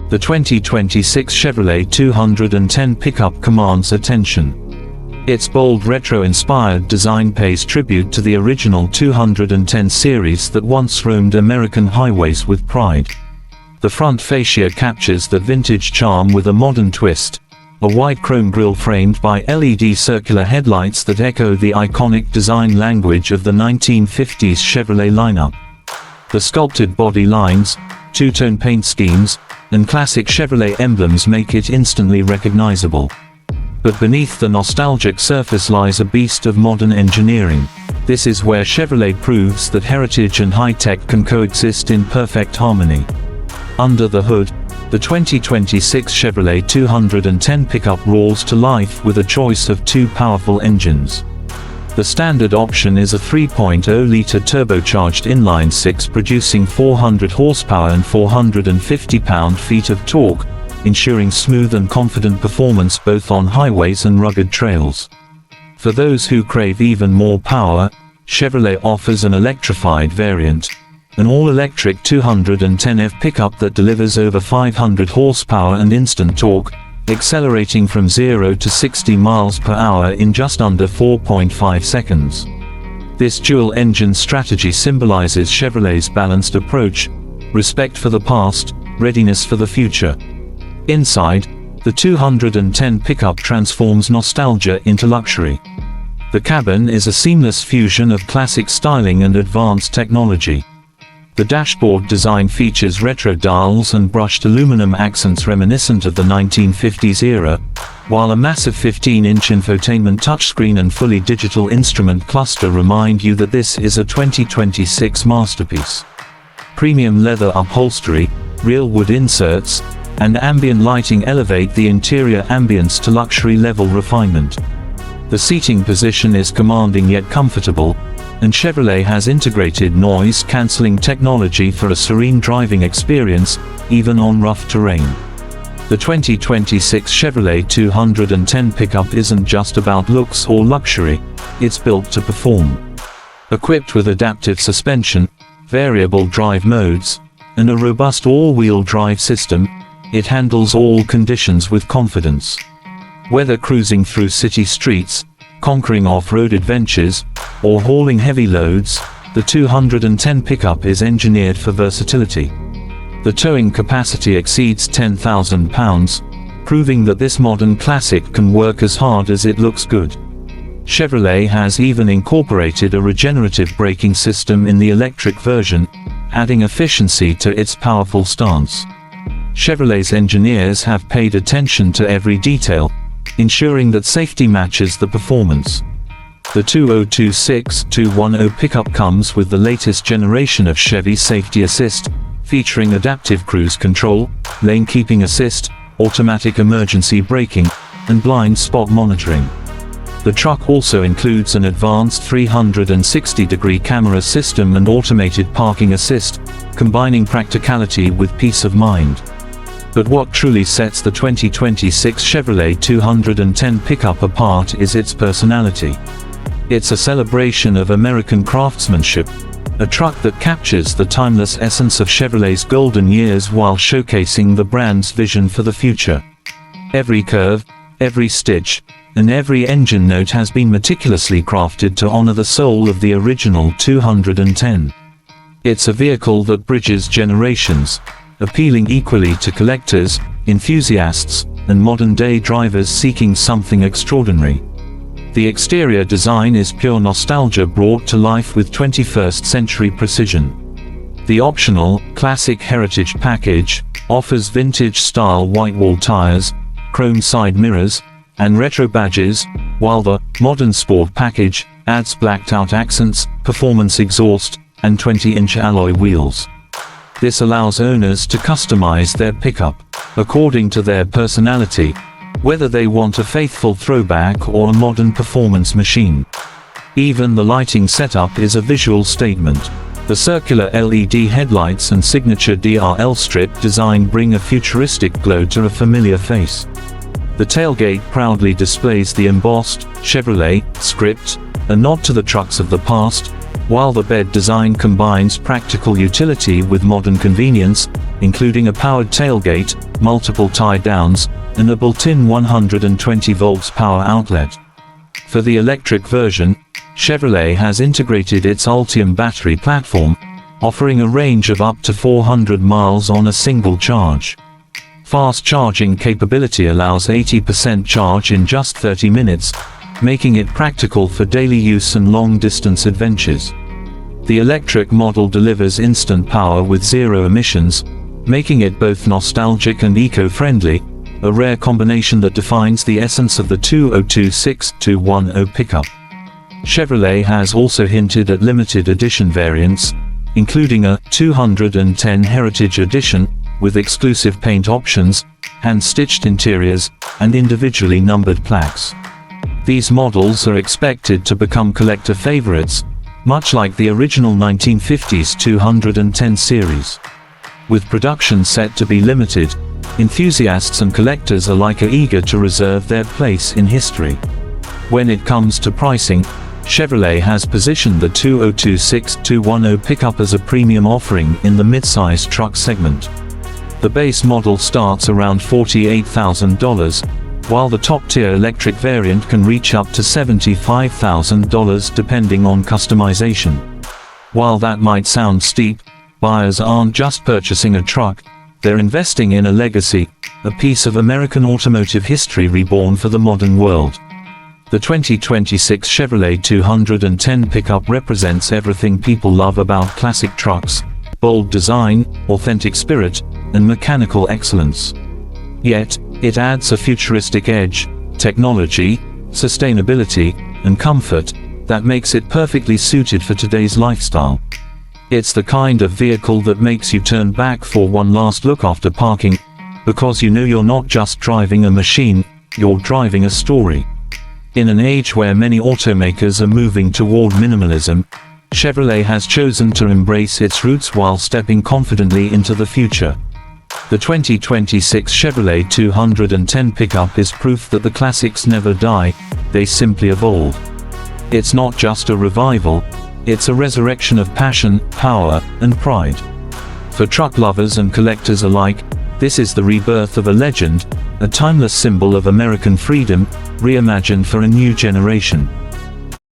The 2026 Chevrolet 210 pickup commands attention. Its bold retro-inspired design pays tribute to the original 210 series that once roamed American highways with pride. The front fascia captures the vintage charm with a modern twist, a white chrome grille framed by LED circular headlights that echo the iconic design language of the 1950s Chevrolet lineup. The sculpted body lines, two-tone paint schemes, and classic Chevrolet emblems make it instantly recognizable. But beneath the nostalgic surface lies a beast of modern engineering. This is where Chevrolet proves that heritage and high-tech can coexist in perfect harmony. Under the hood, the 2026 Chevrolet 210 pickup roars to life with a choice of two powerful engines. The standard option is a 3.0-liter turbocharged inline-six producing 400 horsepower and 450 pound-feet of torque, ensuring smooth and confident performance both on highways and rugged trails. For those who crave even more power, Chevrolet offers an electrified variant, an all-electric 210F pickup that delivers over 500 horsepower and instant torque, accelerating from 0 to 60 miles per hour in just under 4.5 seconds. This dual-engine strategy symbolizes Chevrolet's balanced approach, respect for the past, readiness for the future. Inside, the 210 pickup transforms nostalgia into luxury. The cabin is a seamless fusion of classic styling and advanced technology. The dashboard design features retro dials and brushed aluminum accents reminiscent of the 1950s era, while a massive 15-inch infotainment touchscreen and fully digital instrument cluster remind you that this is a 2026 masterpiece. Premium leather upholstery, real wood inserts, and ambient lighting elevate the interior ambience to luxury-level refinement. The seating position is commanding yet comfortable, and Chevrolet has integrated noise-canceling technology for a serene driving experience, even on rough terrain. The 2026 Chevrolet 210 pickup isn't just about looks or luxury, it's built to perform. Equipped with adaptive suspension, variable drive modes, and a robust all-wheel drive system, it handles all conditions with confidence. Whether cruising through city streets, conquering off-road adventures, or hauling heavy loads, the 210 pickup is engineered for versatility. The towing capacity exceeds 10,000 pounds, proving that this modern classic can work as hard as it looks good. Chevrolet has even incorporated a regenerative braking system in the electric version, adding efficiency to its powerful stance. Chevrolet's engineers have paid attention to every detail, ensuring that safety matches the performance. The 2026-210 pickup comes with the latest generation of Chevy Safety Assist, featuring adaptive cruise control, lane keeping assist, automatic emergency braking, and blind spot monitoring. The truck also includes an advanced 360-degree camera system and automated parking assist, combining practicality with peace of mind. But what truly sets the 2026 Chevrolet 210 pickup apart is its personality. It's a celebration of American craftsmanship, a truck that captures the timeless essence of Chevrolet's golden years while showcasing the brand's vision for the future. Every curve, every stitch, and every engine note has been meticulously crafted to honor the soul of the original 210. It's a vehicle that bridges generations, appealing equally to collectors, enthusiasts, and modern-day drivers seeking something extraordinary. The exterior design is pure nostalgia brought to life with 21st-century precision. The optional, classic heritage package offers vintage-style white-wall tires, chrome side mirrors, and retro badges, while the modern sport package adds blacked-out accents, performance exhaust, and 20-inch alloy wheels. This allows owners to customize their pickup according to their personality, whether they want a faithful throwback or a modern performance machine. Even the lighting setup is a visual statement. The circular LED headlights and signature DRL strip design bring a futuristic glow to a familiar face. The tailgate proudly displays the embossed Chevrolet script, a nod to the trucks of the past, while the bed design combines practical utility with modern convenience, including a powered tailgate, multiple tie-downs, and a built-in 120 volts power outlet. For the electric version, Chevrolet has integrated its Ultium battery platform, offering a range of up to 400 miles on a single charge. Fast charging capability allows 80% charge in just 30 minutes, making it practical for daily use and long-distance adventures. The electric model delivers instant power with zero emissions, making it both nostalgic and eco-friendly, a rare combination that defines the essence of the 2026-210 pickup. Chevrolet has also hinted at limited edition variants, including a 210 Heritage Edition, with exclusive paint options, hand-stitched interiors, and individually numbered plaques. These models are expected to become collector favorites, much like the original 1950s 210 series. With production set to be limited, enthusiasts and collectors alike are eager to reserve their place in history. When it comes to pricing, Chevrolet has positioned the 2026-210 pickup as a premium offering in the mid-size truck segment. The base model starts around $48,000, while the top-tier electric variant can reach up to $75,000 depending on customization. While that might sound steep, buyers aren't just purchasing a truck, they're investing in a legacy, a piece of American automotive history reborn for the modern world. The 2026 Chevrolet 210 pickup represents everything people love about classic trucks: bold design, authentic spirit, and mechanical excellence. Yet, it adds a futuristic edge, technology, sustainability, and comfort that makes it perfectly suited for today's lifestyle. It's the kind of vehicle that makes you turn back for one last look after parking, because you know you're not just driving a machine, you're driving a story. In an age where many automakers are moving toward minimalism, Chevrolet has chosen to embrace its roots while stepping confidently into the future. The 2026 Chevrolet 210 pickup is proof that the classics never die, they simply evolve. It's not just a revival, it's a resurrection of passion, power, and pride. For truck lovers and collectors alike, this is the rebirth of a legend, a timeless symbol of American freedom, reimagined for a new generation.